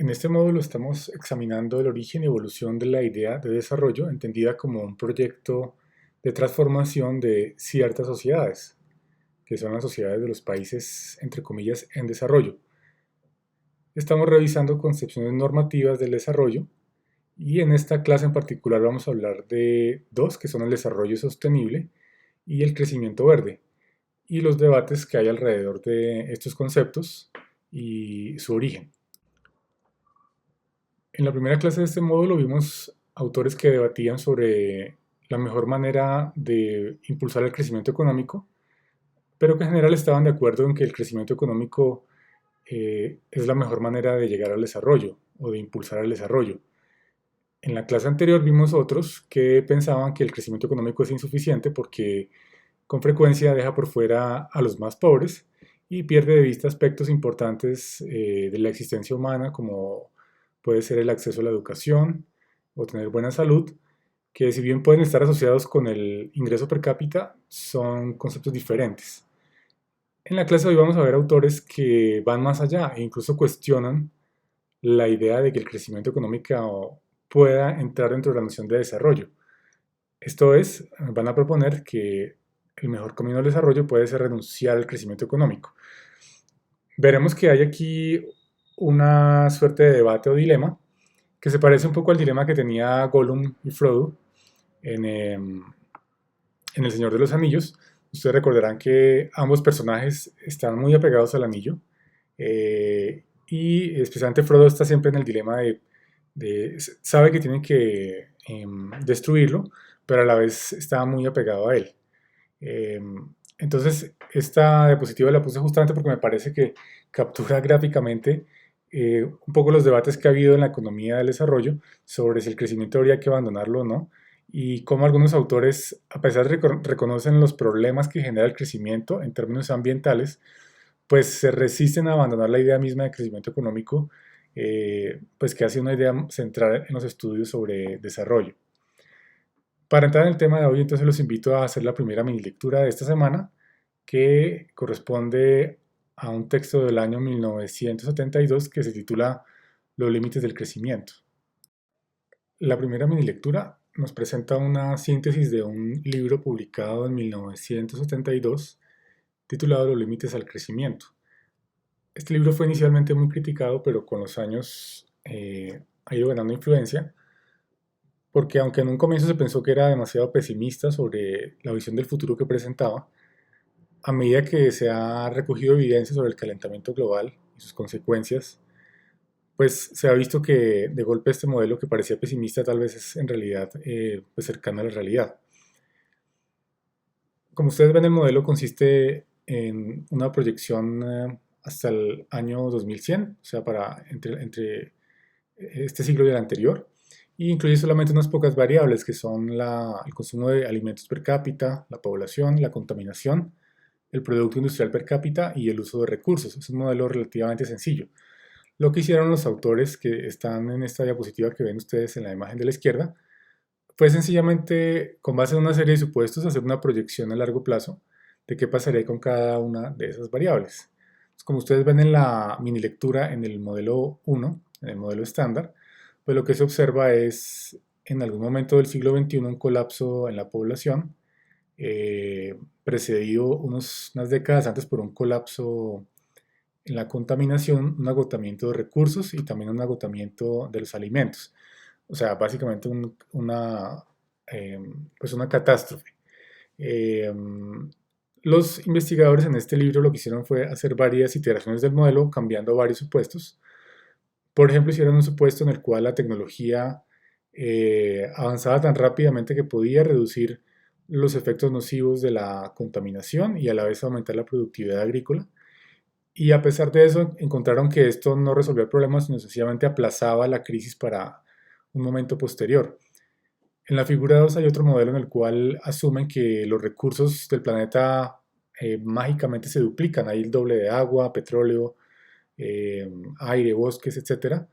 En este módulo estamos examinando el origen y evolución de la idea de desarrollo, entendida como un proyecto de transformación de ciertas sociedades, que son las sociedades de los países, entre comillas, en desarrollo. Estamos revisando concepciones normativas del desarrollo y en esta clase en particular vamos a hablar de dos, que son el desarrollo sostenible y el crecimiento verde, y los debates que hay alrededor de estos conceptos y su origen. En la primera clase de este módulo vimos autores que debatían sobre la mejor manera de impulsar el crecimiento económico, pero que en general estaban de acuerdo en que el crecimiento económico es la mejor manera de llegar al desarrollo o de impulsar el desarrollo. En la clase anterior vimos otros que pensaban que el crecimiento económico es insuficiente porque con frecuencia deja por fuera a los más pobres y pierde de vista aspectos importantes de la existencia humana, como puede ser el acceso a la educación o tener buena salud, que si bien pueden estar asociados con el ingreso per cápita, son conceptos diferentes. En la clase de hoy vamos a ver autores que van más allá e incluso cuestionan la idea de que el crecimiento económico pueda entrar dentro de la noción de desarrollo. Esto es, van a proponer que el mejor camino al desarrollo puede ser renunciar al crecimiento económico. Veremos que hay aquí una suerte de debate o dilema que se parece un poco al dilema que tenía Gollum y Frodo en El Señor de los Anillos. Ustedes recordarán que ambos personajes están muy apegados al anillo y especialmente Frodo está siempre en el dilema sabe que tiene que destruirlo, pero a la vez está muy apegado a él. Eh, entonces, esta diapositiva la puse justamente porque me parece que captura gráficamente un poco los debates que ha habido en la economía del desarrollo sobre si el crecimiento habría que abandonarlo o no, y cómo algunos autores, a pesar de que reconocen los problemas que genera el crecimiento en términos ambientales, pues se resisten a abandonar la idea misma de crecimiento económico, pues que hace una idea central en los estudios sobre desarrollo. Para entrar en el tema de hoy, entonces los invito a hacer la primera mini lectura de esta semana, que corresponde a un texto del año 1972 que se titula Los límites del crecimiento. La primera mini lectura nos presenta una síntesis de un libro publicado en 1972 titulado Los límites al crecimiento. Este libro fue inicialmente muy criticado, pero con los años ha ido ganando influencia porque aunque en un comienzo se pensó que era demasiado pesimista sobre la visión del futuro que presentaba, a medida que se ha recogido evidencia sobre el calentamiento global y sus consecuencias, pues se ha visto que de golpe este modelo que parecía pesimista tal vez es en realidad pues cercano a la realidad. Como ustedes ven, el modelo consiste en una proyección hasta el año 2100, o sea, entre este siglo y el anterior, y incluye solamente unas pocas variables que son el consumo de alimentos per cápita, la población, la contaminación, el producto industrial per cápita y el uso de recursos. Es un modelo relativamente sencillo. Lo que hicieron los autores que están en esta diapositiva que ven ustedes en la imagen de la izquierda fue sencillamente, con base en una serie de supuestos, hacer una proyección a largo plazo de qué pasaría con cada una de esas variables. Pues como ustedes ven en la mini lectura en el modelo 1, en el modelo estándar, pues lo que se observa es en algún momento del siglo XXI un colapso en la población, precedido unas décadas antes por un colapso en la contaminación, un agotamiento de recursos y también un agotamiento de los alimentos. O sea, básicamente pues una catástrofe. Eh, los investigadores en este libro lo que hicieron fue hacer varias iteraciones del modelo, cambiando varios supuestos. Por ejemplo, hicieron un supuesto en el cual la tecnología avanzaba tan rápidamente que podía reducir los efectos nocivos de la contaminación y a la vez aumentar la productividad agrícola. Y a pesar de eso, encontraron que esto no resolvía el problema, sino sencillamente aplazaba la crisis para un momento posterior. En la figura 2 hay otro modelo en el cual asumen que los recursos del planeta mágicamente se duplican. Hay el doble de agua, petróleo, aire, bosques, etcétera.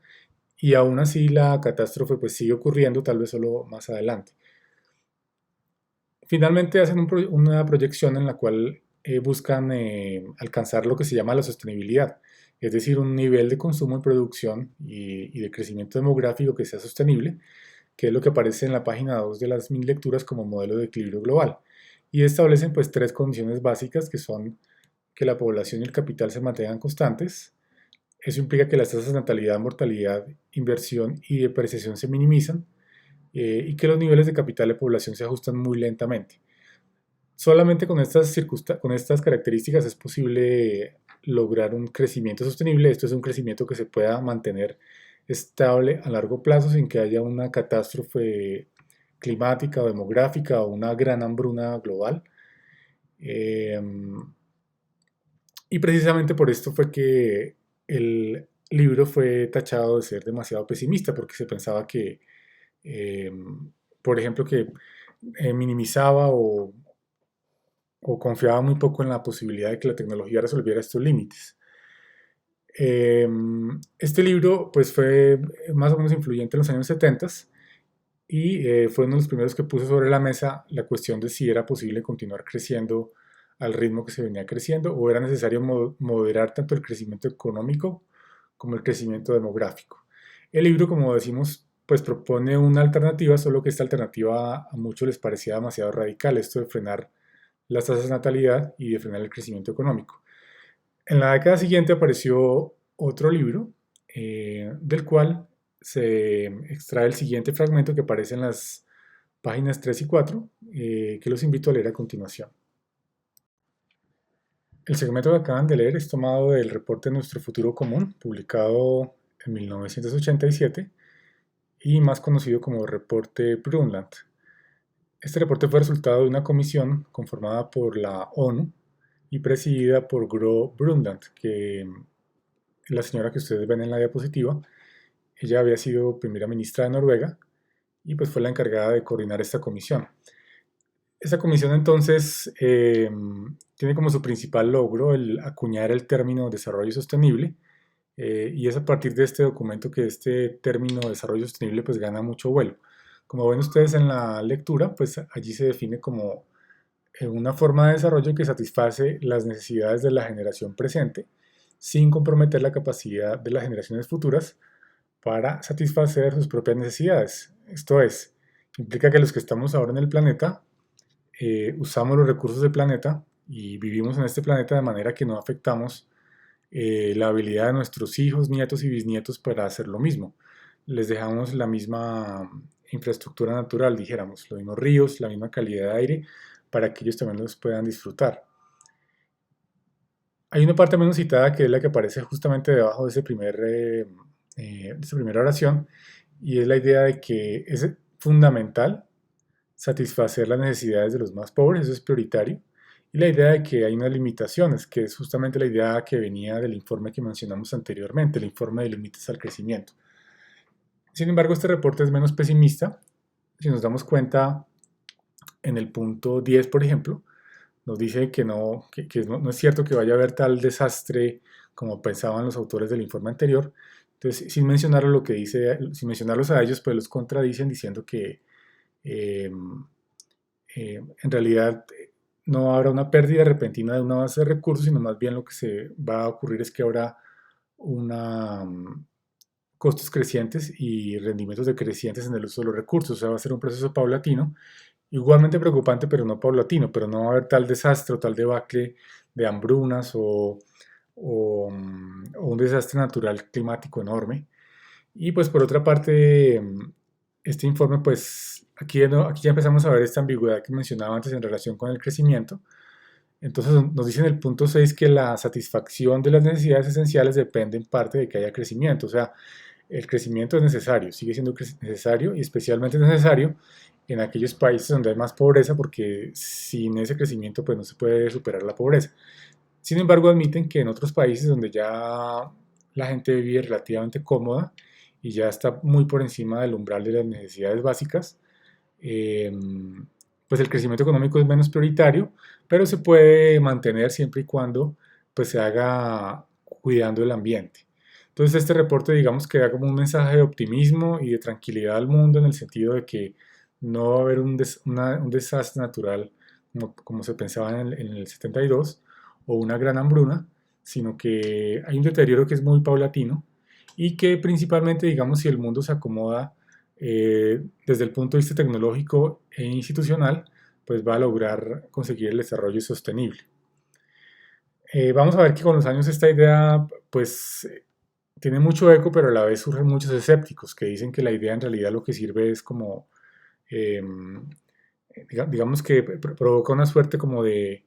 Y aún así la catástrofe pues sigue ocurriendo, tal vez solo más adelante. Finalmente hacen una proyección en la cual buscan alcanzar lo que se llama la sostenibilidad, es decir, un nivel de consumo y producción y de crecimiento demográfico que sea sostenible, que es lo que aparece en la página 2 de las mini lecturas como modelo de equilibrio global. Y establecen pues tres condiciones básicas que son que la población y el capital se mantengan constantes. Eso implica que las tasas de natalidad, mortalidad, inversión y depreciación se minimizan y que los niveles de capital de población se ajustan muy lentamente. Solamente con estas características es posible lograr un crecimiento sostenible. Esto es un crecimiento que se pueda mantener estable a largo plazo sin que haya una catástrofe climática o demográfica o una gran hambruna global. Eh, y precisamente por esto fue que el libro fue tachado de ser demasiado pesimista, porque se pensaba que, eh, por ejemplo, que minimizaba o confiaba muy poco en la posibilidad de que la tecnología resolviera estos límites. Este libro pues fue más o menos influyente en los años 70 y fue uno de los primeros que puso sobre la mesa la cuestión de si era posible continuar creciendo al ritmo que se venía creciendo o era necesario moderar tanto el crecimiento económico como el crecimiento demográfico. El libro, como decimos, pues propone una alternativa, solo que esta alternativa a muchos les parecía demasiado radical, esto de frenar las tasas de natalidad y de frenar el crecimiento económico. En la década siguiente apareció otro libro del cual se extrae el siguiente fragmento que aparece en las páginas 3 y 4, que los invito a leer a continuación. El segmento que acaban de leer es tomado del reporte Nuestro Futuro Común, publicado en 1987 y más conocido como reporte Brundtland. Este reporte fue resultado de una comisión conformada por la ONU y presidida por Gro Brundtland, que la señora que ustedes ven en la diapositiva, ella había sido primera ministra de Noruega y pues fue la encargada de coordinar esta comisión. Esta comisión entonces tiene como su principal logro el acuñar el término desarrollo sostenible y es a partir de este documento que este término desarrollo sostenible pues gana mucho vuelo. Como ven ustedes en la lectura, pues allí se define como una forma de desarrollo que satisface las necesidades de la generación presente sin comprometer la capacidad de las generaciones futuras para satisfacer sus propias necesidades. Esto es, implica que los que estamos ahora en el planeta usamos los recursos del planeta y vivimos en este planeta de manera que no afectamos la habilidad de nuestros hijos, nietos y bisnietos para hacer lo mismo. Les dejamos la misma infraestructura natural, dijéramos, los mismos ríos, la misma calidad de aire, para que ellos también los puedan disfrutar. Hay una parte menos citada que es la que aparece justamente debajo de, de esa primera oración, y es la idea de que es fundamental satisfacer las necesidades de los más pobres, eso es prioritario, y la idea de que hay unas limitaciones, que es justamente la idea que venía del informe que mencionamos anteriormente, el informe de límites al crecimiento. Sin embargo, este reporte es menos pesimista. Si nos damos cuenta, en el punto 10, por ejemplo, nos dice que no es cierto que vaya a haber tal desastre como pensaban los autores del informe anterior. Entonces, sin mencionarlos a ellos, pues los contradicen diciendo que eh, en realidad no habrá una pérdida repentina de una base de recursos, sino más bien lo que se va a ocurrir es que habrá una, costos crecientes y rendimientos decrecientes en el uso de los recursos. O sea, va a ser un proceso paulatino, igualmente preocupante, pero no paulatino, pero no va a haber tal desastre o tal debacle de hambrunas o un desastre natural climático enorme. Y pues por otra parte, este informe, pues aquí ya empezamos a ver esta ambigüedad que mencionaba antes en relación con el crecimiento. Entonces nos dice en el punto 6 que la satisfacción de las necesidades esenciales depende en parte de que haya crecimiento. O sea, el crecimiento es necesario, sigue siendo necesario y especialmente necesario en aquellos países donde hay más pobreza porque sin ese crecimiento pues no se puede superar la pobreza. Sin embargo, admiten que en otros países donde ya la gente vive relativamente cómoda y ya está muy por encima del umbral de las necesidades básicas, eh, pues el crecimiento económico es menos prioritario, pero se puede mantener siempre y cuando pues se haga cuidando el ambiente. Entonces este reporte digamos que da como un mensaje de optimismo y de tranquilidad al mundo en el sentido de que no va a haber un desastre natural como se pensaba en el 72 o una gran hambruna, sino que hay un deterioro que es muy paulatino y que principalmente, digamos, si el mundo se acomoda desde el punto de vista tecnológico e institucional, pues va a lograr conseguir el desarrollo sostenible. Vamos a ver que con los años esta idea pues tiene mucho eco, pero a la vez surgen muchos escépticos que dicen que la idea en realidad lo que sirve es como, eh, digamos que provoca una suerte como de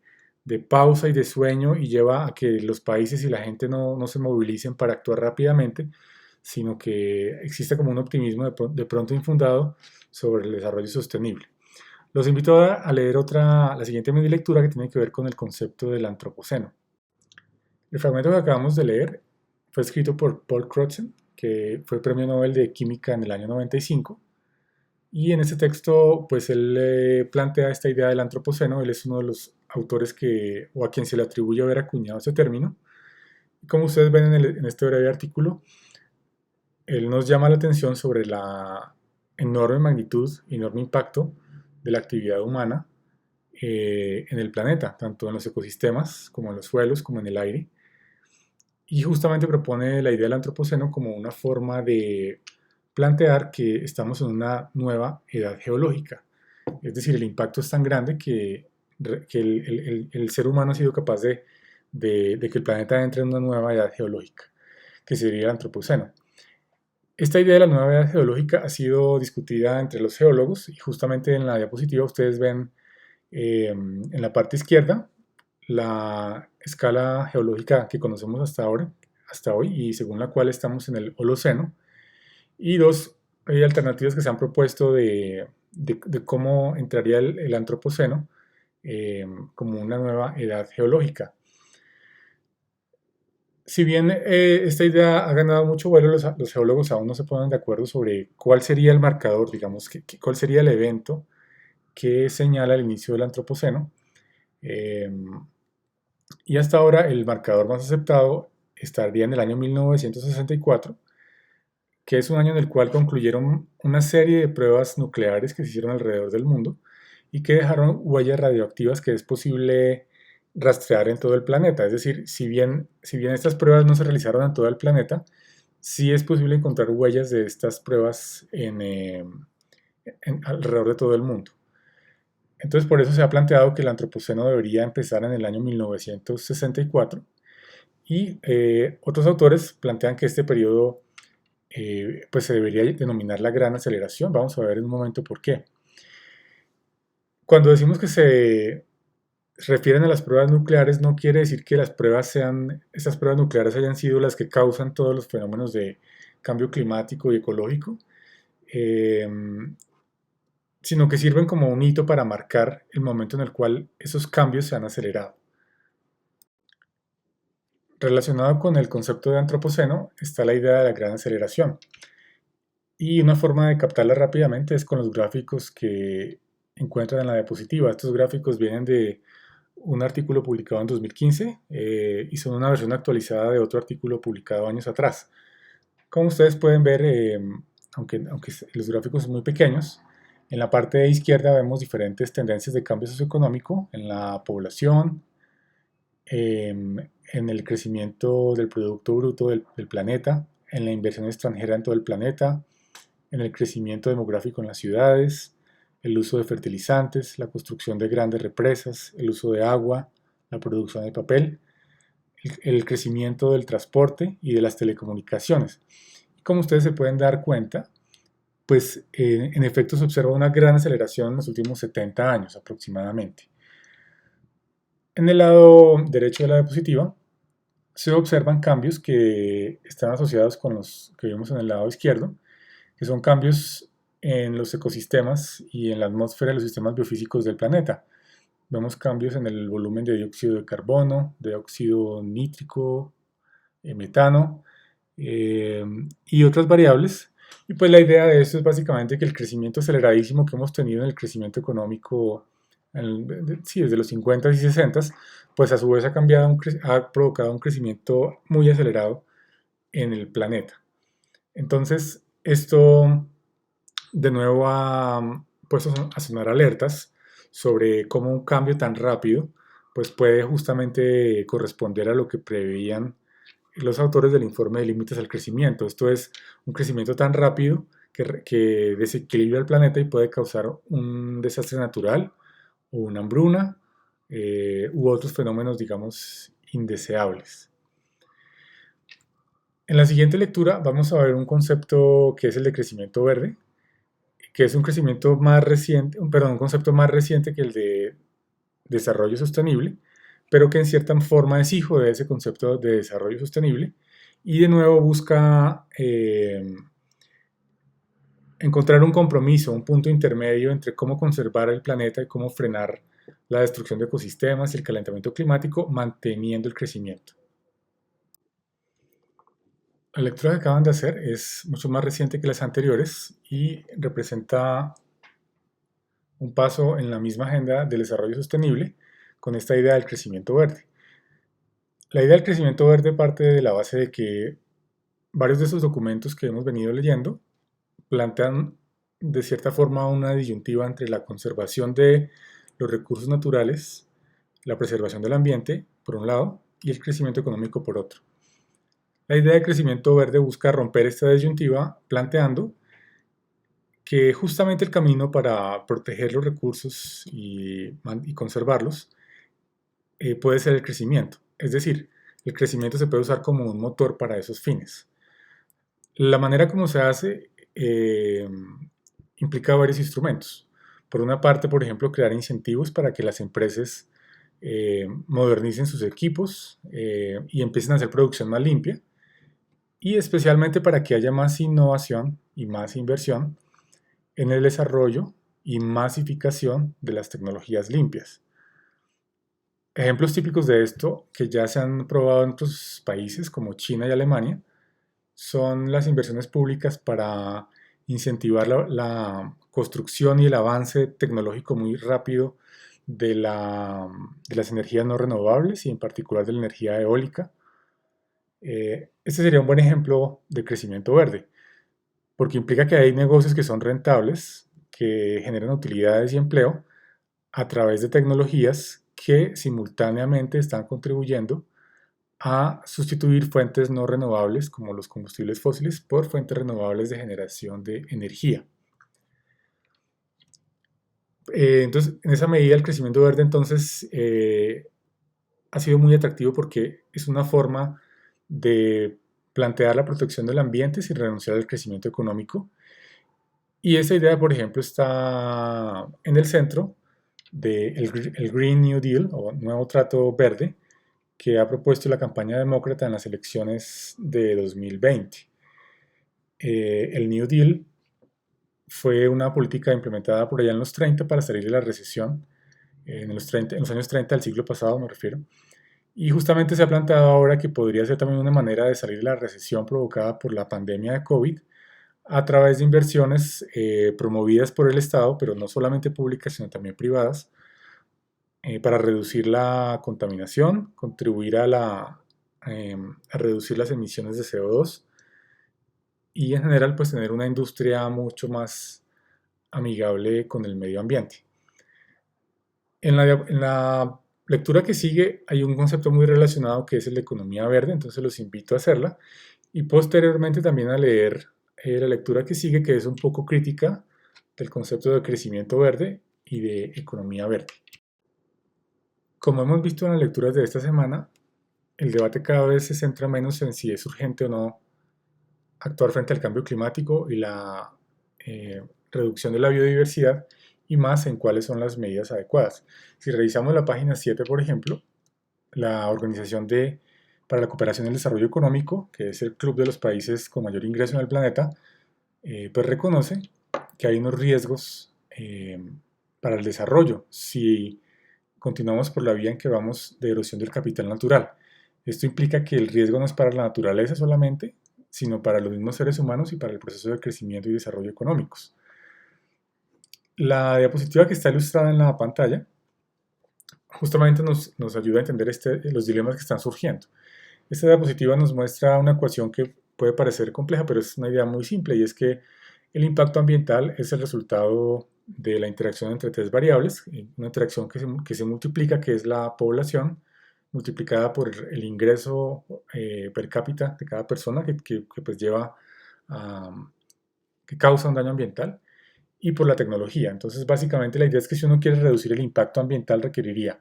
pausa y de sueño y lleva a que los países y la gente no se movilicen para actuar rápidamente, sino que existe como un optimismo de pronto infundado sobre el desarrollo sostenible. Los invito a leer la siguiente mini lectura que tiene que ver con el concepto del antropoceno. El fragmento que acabamos de leer fue escrito por Paul Crutzen, que fue premio Nobel de Química en el año 95. Y en este texto, pues él plantea esta idea del antropoceno. Él es uno de los autores o a quien se le atribuye haber acuñado ese término. Y como ustedes ven en este breve artículo, él nos llama la atención sobre la enorme magnitud, enorme impacto de la actividad humana en el planeta, tanto en los ecosistemas como en los suelos, como en el aire. Y justamente propone la idea del antropoceno como una forma de plantear que estamos en una nueva edad geológica. Es decir, el impacto es tan grande que el ser humano ha sido capaz de que el planeta entre en una nueva edad geológica, que sería el antropoceno. Esta idea de la nueva edad geológica ha sido discutida entre los geólogos y justamente en la diapositiva ustedes ven en la parte izquierda la escala geológica que conocemos hasta hoy y según la cual estamos en el Holoceno, y dos alternativas que se han propuesto de cómo entraría el Antropoceno como una nueva edad geológica. Si bien esta idea ha ganado mucho vuelo, los geólogos aún no se ponen de acuerdo sobre cuál sería el marcador, digamos, cuál sería el evento que señala el inicio del Antropoceno. Eh, y hasta ahora el marcador más aceptado estaría en el año 1964, que es un año en el cual concluyeron una serie de pruebas nucleares que se hicieron alrededor del mundo y que dejaron huellas radioactivas que es posible rastrear en todo el planeta. Es decir, si bien estas pruebas no se realizaron en todo el planeta, sí es posible encontrar huellas de estas pruebas alrededor de todo el mundo. Entonces, por eso se ha planteado que el antropoceno debería empezar en el año 1964 y otros autores plantean que este periodo pues se debería denominar la gran aceleración. Vamos a ver en un momento por qué. Cuando decimos que se refieren a las pruebas nucleares, no quiere decir que estas pruebas nucleares hayan sido las que causan todos los fenómenos de cambio climático y ecológico, eh, sino que sirven como un hito para marcar el momento en el cual esos cambios se han acelerado. Relacionado con el concepto de antropoceno está la idea de la gran aceleración. Y una forma de captarla rápidamente es con los gráficos que encuentran en la diapositiva. Estos gráficos vienen de un artículo publicado en 2015 y son una versión actualizada de otro artículo publicado años atrás. Como ustedes pueden ver, aunque los gráficos son muy pequeños, en la parte de izquierda vemos diferentes tendencias de cambio socioeconómico en la población, en el crecimiento del Producto Bruto del planeta, en la inversión extranjera en todo el planeta, en el crecimiento demográfico en las ciudades, el uso de fertilizantes, la construcción de grandes represas, el uso de agua, la producción de papel, el crecimiento del transporte y de las telecomunicaciones. Y como ustedes se pueden dar cuenta, pues en efecto se observa una gran aceleración en los últimos 70 años aproximadamente. En el lado derecho de la diapositiva se observan cambios que están asociados con los que vemos en el lado izquierdo, que son cambios en los ecosistemas y en la atmósfera de los sistemas biofísicos del planeta. Vemos cambios en el volumen de dióxido de carbono, de óxido nítrico, metano y otras variables. Y pues la idea de esto es básicamente que el crecimiento aceleradísimo que hemos tenido en el crecimiento económico sí, desde los 50 y 60, pues a su vez ha provocado un crecimiento muy acelerado en el planeta. Entonces, esto de nuevo ha puesto a sonar alertas sobre cómo un cambio tan rápido pues puede justamente corresponder a lo que preveían los autores del informe de límites al crecimiento. Esto es un crecimiento tan rápido que desequilibra el planeta y puede causar un desastre natural o una hambruna u otros fenómenos, digamos, indeseables. En la siguiente lectura vamos a ver un concepto que es el de crecimiento verde, que es un crecimiento más reciente, perdón, un concepto más reciente que el de desarrollo sostenible, pero que en cierta forma es hijo de ese concepto de desarrollo sostenible y de nuevo busca encontrar un compromiso, un punto intermedio entre cómo conservar el planeta y cómo frenar la destrucción de ecosistemas y el calentamiento climático manteniendo el crecimiento. La lectura que acaban de hacer es mucho más reciente que las anteriores y representa un paso en la misma agenda del desarrollo sostenible con esta idea del crecimiento verde. La idea del crecimiento verde parte de la base de que varios de esos documentos que hemos venido leyendo plantean de cierta forma una disyuntiva entre la conservación de los recursos naturales, la preservación del ambiente, por un lado, y el crecimiento económico, por otro. La idea de crecimiento verde busca romper esta disyuntiva planteando que justamente el camino para proteger los recursos y conservarlos puede ser el crecimiento. Es decir, el crecimiento se puede usar como un motor para esos fines. La manera como se hace implica varios instrumentos. Por una parte, por ejemplo, crear incentivos para que las empresas modernicen sus equipos y empiecen a hacer producción más limpia, y especialmente para que haya más innovación y más inversión en el desarrollo y masificación de las tecnologías limpias. Ejemplos típicos de esto que ya se han probado en otros países como China y Alemania son las inversiones públicas para incentivar la construcción y el avance tecnológico muy rápido de las energías no renovables y en particular de la energía eólica. Este sería un buen ejemplo de crecimiento verde, porque implica que hay negocios que son rentables, que generan utilidades y empleo a través de tecnologías que simultáneamente están contribuyendo a sustituir fuentes no renovables como los combustibles fósiles por fuentes renovables de generación de energía. Entonces, en esa medida el crecimiento verde entonces ha sido muy atractivo porque es una forma de plantear la protección del ambiente sin renunciar al crecimiento económico. Y esa idea, por ejemplo, está en el centro del Green New Deal o Nuevo Trato Verde que ha propuesto la campaña demócrata en las elecciones de 2020. El New Deal fue una política implementada por allá en los 30 para salir de la recesión, en los años 30 del siglo pasado me refiero, y justamente se ha planteado ahora que podría ser también una manera de salir de la recesión provocada por la pandemia de COVID a través de inversiones promovidas por el Estado, pero no solamente públicas, sino también privadas, para reducir la contaminación, contribuir a reducir las emisiones de CO2 y en general pues tener una industria mucho más amigable con el medio ambiente. En la lectura que sigue hay un concepto muy relacionado que es el de economía verde, entonces los invito a hacerla y posteriormente también a leer la lectura que sigue, que es un poco crítica del concepto de crecimiento verde y de economía verde. Como hemos visto en las lecturas de esta semana, el debate cada vez se centra menos en si es urgente o no actuar frente al cambio climático y la reducción de la biodiversidad y más en cuáles son las medidas adecuadas. Si revisamos la página 7, por ejemplo, la Organización para la Cooperación y el Desarrollo Económico, que es el club de los países con mayor ingreso en el planeta, pues reconoce que hay unos riesgos para el desarrollo si continuamos por la vía en que vamos de erosión del capital natural. Esto implica que el riesgo no es para la naturaleza solamente, sino para los mismos seres humanos y para el proceso de crecimiento y desarrollo económicos. La diapositiva que está ilustrada en la pantalla justamente nos ayuda a entender los dilemas que están surgiendo. Esta diapositiva nos muestra una ecuación que puede parecer compleja, pero es una idea muy simple y es que el impacto ambiental es el resultado de la interacción entre tres variables, una interacción que se multiplica, que es la población, multiplicada por el ingreso per cápita de cada persona que pues lleva que causa un daño ambiental, y por la tecnología. Entonces, básicamente la idea es que si uno quiere reducir el impacto ambiental, requeriría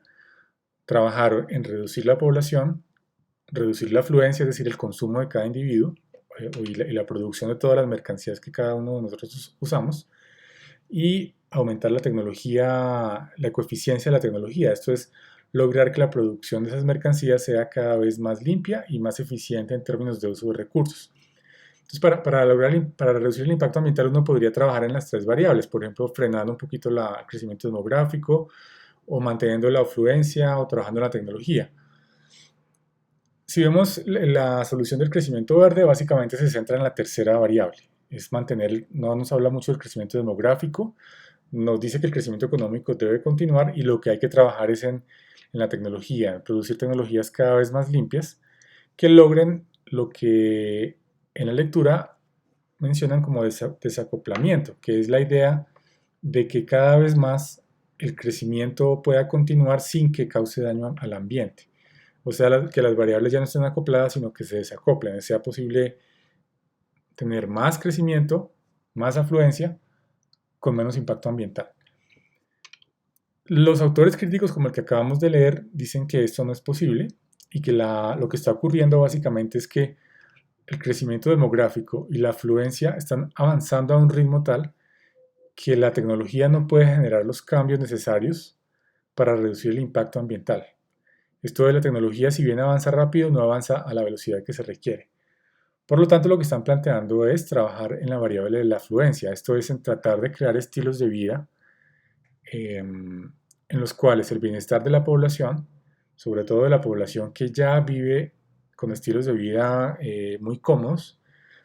trabajar en reducir la población, reducir la afluencia, es decir, el consumo de cada individuo y la producción de todas las mercancías que cada uno de nosotros usamos, y aumentar la tecnología, la coeficiencia de la tecnología. Esto es lograr que la producción de esas mercancías sea cada vez más limpia y más eficiente en términos de uso de recursos. Entonces, para reducir el impacto ambiental, uno podría trabajar en las tres variables, por ejemplo, frenando un poquito el crecimiento demográfico, o manteniendo la afluencia, o trabajando en la tecnología. Si vemos la solución del crecimiento verde, básicamente se centra en la tercera variable. Es mantener, no nos habla mucho del crecimiento demográfico, nos dice que el crecimiento económico debe continuar y lo que hay que trabajar es en la tecnología, en producir tecnologías cada vez más limpias que logren lo que en la lectura mencionan como desacoplamiento, que es la idea de que cada vez más el crecimiento pueda continuar sin que cause daño al ambiente. O sea, que las variables ya no estén acopladas, sino que se desacoplen, sea posible tener más crecimiento, más afluencia, con menos impacto ambiental. Los autores críticos, como el que acabamos de leer, dicen que esto no es posible y que lo que está ocurriendo básicamente es que el crecimiento demográfico y la afluencia están avanzando a un ritmo tal que la tecnología no puede generar los cambios necesarios para reducir el impacto ambiental. Esto de la tecnología, si bien avanza rápido, no avanza a la velocidad que se requiere. Por lo tanto, lo que están planteando es trabajar en la variable de la afluencia, esto es en tratar de crear estilos de vida en los cuales el bienestar de la población, sobre todo de la población que ya vive con estilos de vida muy cómodos,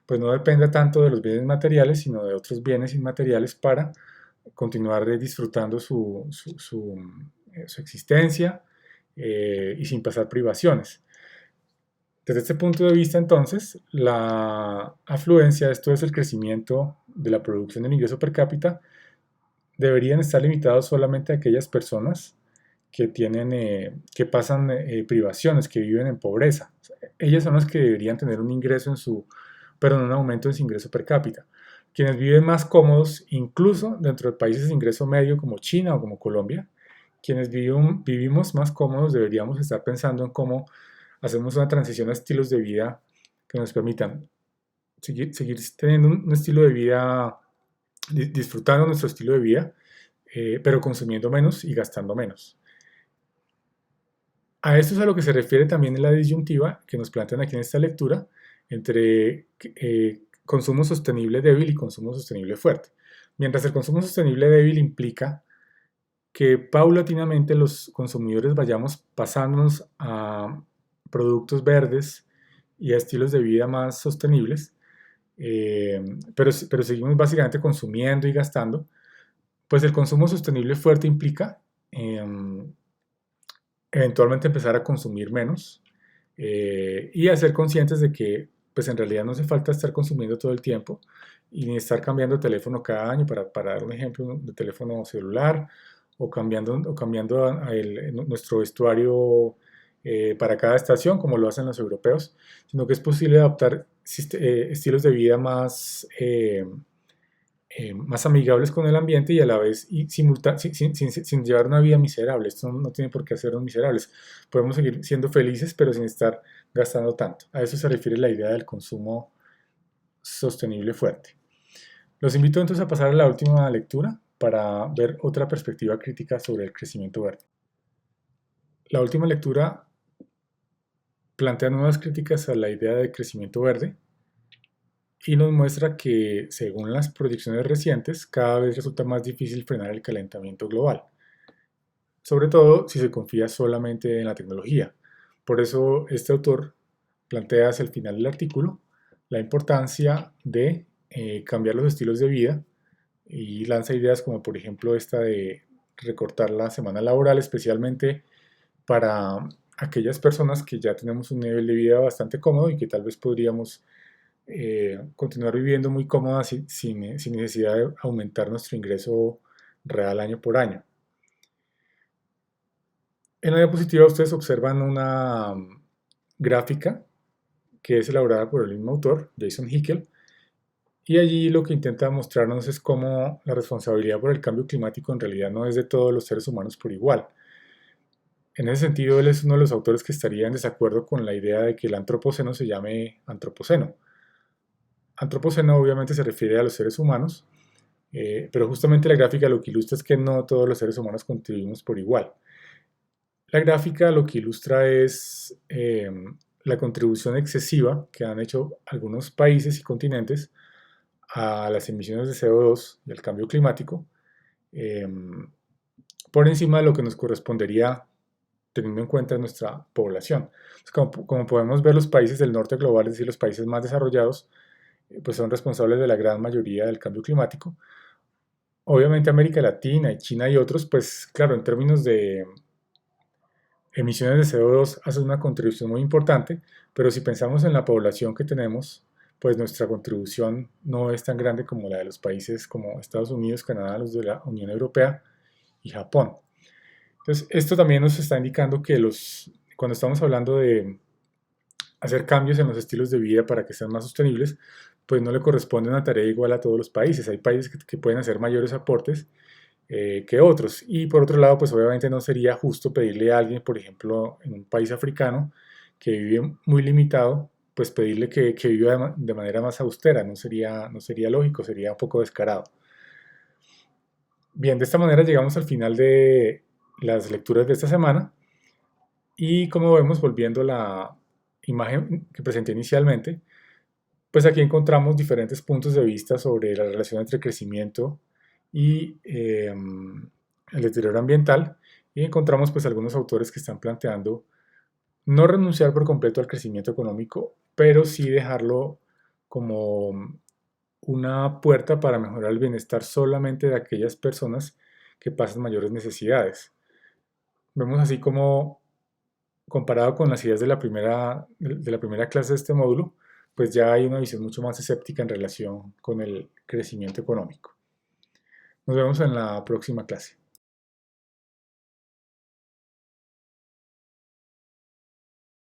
pues no dependa tanto de los bienes materiales, sino de otros bienes inmateriales para continuar disfrutando su existencia y sin pasar privaciones. Desde este punto de vista, entonces, la afluencia, esto es el crecimiento de la producción del ingreso per cápita, deberían estar limitados solamente a aquellas personas que pasan privaciones, que viven en pobreza. Ellas son las que deberían tener un ingreso pero no un aumento en su ingreso per cápita. Quienes viven más cómodos, incluso dentro de países de ingreso medio como China o como Colombia, quienes vivimos más cómodos deberíamos estar pensando en cómo hacemos una transición a estilos de vida que nos permitan seguir teniendo un estilo de vida, disfrutando nuestro estilo de vida, pero consumiendo menos y gastando menos. A esto es a lo que se refiere también en la disyuntiva que nos plantean aquí en esta lectura entre consumo sostenible débil y consumo sostenible fuerte. Mientras el consumo sostenible débil implica que paulatinamente los consumidores vayamos pasándonos a productos verdes y a estilos de vida más sostenibles, pero seguimos básicamente consumiendo y gastando, pues el consumo sostenible fuerte implica eventualmente empezar a consumir menos y a ser conscientes de que pues en realidad no hace falta estar consumiendo todo el tiempo y ni estar cambiando de teléfono cada año, para dar un ejemplo de teléfono celular, o cambiando nuestro vestuario para cada estación, como lo hacen los europeos, sino que es posible adoptar estilos de vida más amigables con el ambiente y a la vez sin llevar una vida miserable. Esto no tiene por qué hacernos miserables. Podemos seguir siendo felices, pero sin estar gastando tanto. A eso se refiere la idea del consumo sostenible fuerte. Los invito entonces a pasar a la última lectura para ver otra perspectiva crítica sobre el crecimiento verde. La última lectura plantea nuevas críticas a la idea de crecimiento verde y nos muestra que, según las proyecciones recientes, cada vez resulta más difícil frenar el calentamiento global, sobre todo si se confía solamente en la tecnología. Por eso este autor plantea hacia el final del artículo la importancia de cambiar los estilos de vida y lanza ideas como por ejemplo esta de recortar la semana laboral, especialmente para aquellas personas que ya tenemos un nivel de vida bastante cómodo y que tal vez podríamos continuar viviendo muy cómodas sin necesidad de aumentar nuestro ingreso real año por año. En la diapositiva ustedes observan una gráfica que es elaborada por el mismo autor, Jason Hickel, y allí lo que intenta mostrarnos es cómo la responsabilidad por el cambio climático en realidad no es de todos los seres humanos por igual. En ese sentido, él es uno de los autores que estaría en desacuerdo con la idea de que el antropoceno se llame antropoceno. Antropoceno obviamente se refiere a los seres humanos, pero justamente la gráfica lo que ilustra es que no todos los seres humanos contribuimos por igual. La gráfica lo que ilustra es la contribución excesiva que han hecho algunos países y continentes a las emisiones de CO2 y al cambio climático, eh, por encima de lo que nos correspondería teniendo en cuenta nuestra población. Entonces, como podemos ver, los países del norte global, es decir, los países más desarrollados, pues son responsables de la gran mayoría del cambio climático. Obviamente América Latina y China y otros, pues claro, en términos de emisiones de CO2 hacen una contribución muy importante, pero si pensamos en la población que tenemos, pues nuestra contribución no es tan grande como la de los países como Estados Unidos, Canadá, los de la Unión Europea y Japón. Entonces, esto también nos está indicando que cuando estamos hablando de hacer cambios en los estilos de vida para que sean más sostenibles, pues no le corresponde una tarea igual a todos los países. Hay países que pueden hacer mayores aportes que otros. Y por otro lado, pues obviamente no sería justo pedirle a alguien, por ejemplo, en un país africano que vive muy limitado, pues pedirle que viva de manera más austera. No sería lógico, sería un poco descarado. Bien, de esta manera llegamos al final de las lecturas de esta semana. Y como vemos, volviendo a la imagen que presenté inicialmente, pues aquí encontramos diferentes puntos de vista sobre la relación entre crecimiento y el deterioro ambiental, y encontramos pues algunos autores que están planteando no renunciar por completo al crecimiento económico, pero sí dejarlo como una puerta para mejorar el bienestar solamente de aquellas personas que pasan mayores necesidades. Vemos así como, comparado con las ideas de la primera clase de este módulo, pues ya hay una visión mucho más escéptica en relación con el crecimiento económico. Nos vemos en la próxima clase.